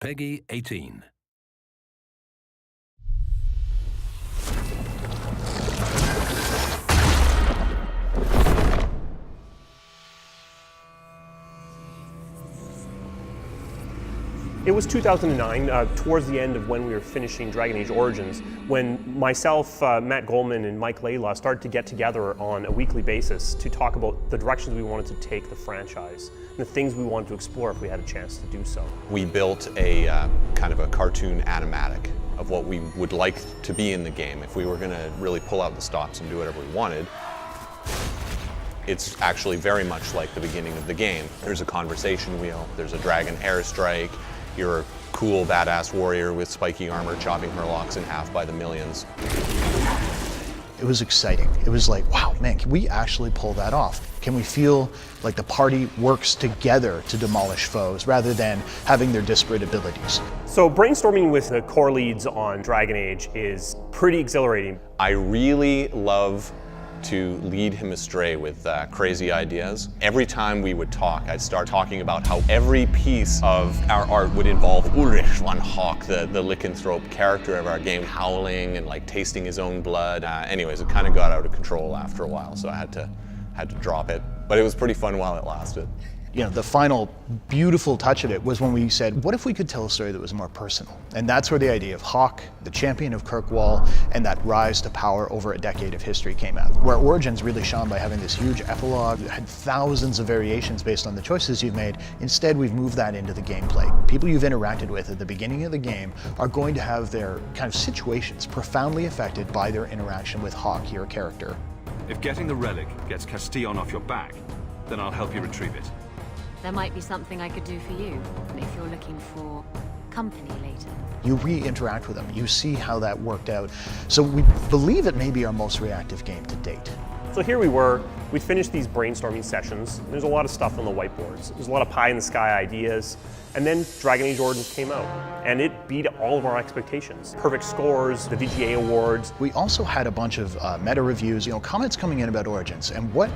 Peggy 18. It was 2009, towards the end of when we were finishing Dragon Age Origins, when myself, Matt Goldman, and Mike Layla started to get together on a weekly basis to talk about the directions we wanted to take the franchise and the things we wanted to explore if we had a chance to do so. We built a kind of a cartoon animatic of what we would like to be in the game if we were going to really pull out the stops and do whatever we wanted. It's actually very much like the beginning of the game. There's a conversation wheel, there's a dragon airstrike, you're a cool, badass warrior with spiky armor chopping Murlocs in half by the millions. It was exciting. It was like, wow, man, can we actually pull that off? Can we feel like the party works together to demolish foes rather than having their disparate abilities? So brainstorming with the core leads on Dragon Age is pretty exhilarating. I really love to lead him astray with crazy ideas. Every time we would talk, I'd start talking about how every piece of our art would involve Ulrich von Hawk, the lycanthrope character of our game, howling and like tasting his own blood. Anyways, it kind of got out of control after a while, so I had to drop it. But it was pretty fun while it lasted. You know, the final beautiful touch of it was when we said, what if we could tell a story that was more personal? And that's where the idea of Hawk, the champion of Kirkwall, and that rise to power over a decade of history came out. Where Origins really shone by having this huge epilogue, it had thousands of variations based on the choices you've made. Instead, we've moved that into the gameplay. People you've interacted with at the beginning of the game are going to have their kind of situations profoundly affected by their interaction with Hawk, your character. If getting the relic gets Castillon off your back, then I'll help you retrieve it. There might be something I could do for you, if you're looking for company later. You re-interact with them, you see how that worked out. So we believe it may be our most reactive game to date. So here we were, we'd finished these brainstorming sessions. There's a lot of stuff on the whiteboards. There's a lot of pie-in-the-sky ideas. And then Dragon Age Origins came out, and it beat all of our expectations. Perfect scores, the VGA awards. We also had a bunch of meta reviews, comments coming in about Origins, and what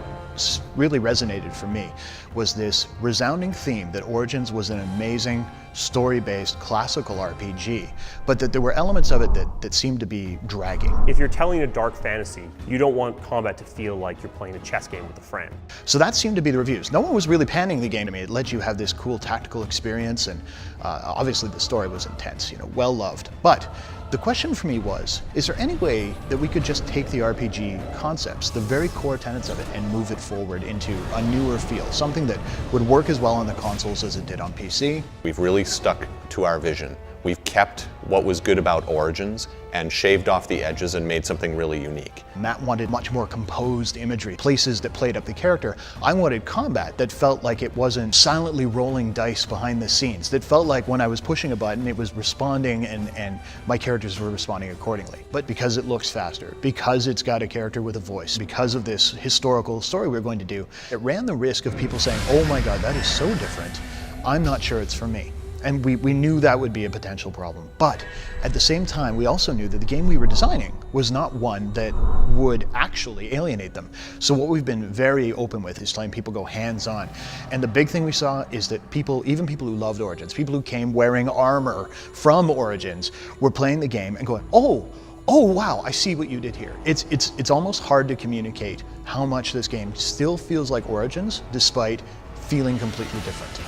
really resonated for me was this resounding theme that Origins was an amazing story-based classical RPG, but that there were elements of it that seemed to be dragging. If you're telling a dark fantasy, you don't want combat to feel like you're playing a chess game with a friend. So that seemed to be the reviews. No one was really panning the game to me. It let you have this cool tactical experience, and obviously the story was intense, well loved. But the question for me was, is there any way that we could just take the RPG concepts, the very core tenets of it, and move it forward into a newer feel, something that would work as well on the consoles as it did on PC? We've really stuck to our vision. We've kept what was good about Origins and shaved off the edges and made something really unique. Matt wanted much more composed imagery, places that played up the character. I wanted combat that felt like it wasn't silently rolling dice behind the scenes, that felt like when I was pushing a button, it was responding and my characters were responding accordingly. But because it looks faster, because it's got a character with a voice, because of this historical story we're going to do, it ran the risk of people saying, oh my God, that is so different. I'm not sure it's for me. And we knew that would be a potential problem. But at the same time, we also knew that the game we were designing was not one that would actually alienate them. So what we've been very open with is letting people go hands-on. And the big thing we saw is that even people who loved Origins, people who came wearing armor from Origins, were playing the game and going, oh wow, I see what you did here. It's almost hard to communicate how much this game still feels like Origins, despite feeling completely different.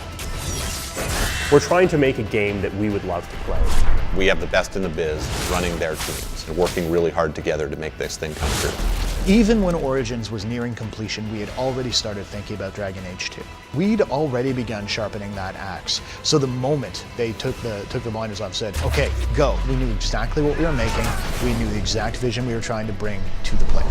We're trying to make a game that we would love to play. We have the best in the biz running their teams and working really hard together to make this thing come true. Even when Origins was nearing completion, we had already started thinking about Dragon Age 2. We'd already begun sharpening that axe. So the moment they took the blinders off and said, okay, go, we knew exactly what we were making, we knew the exact vision we were trying to bring to the player.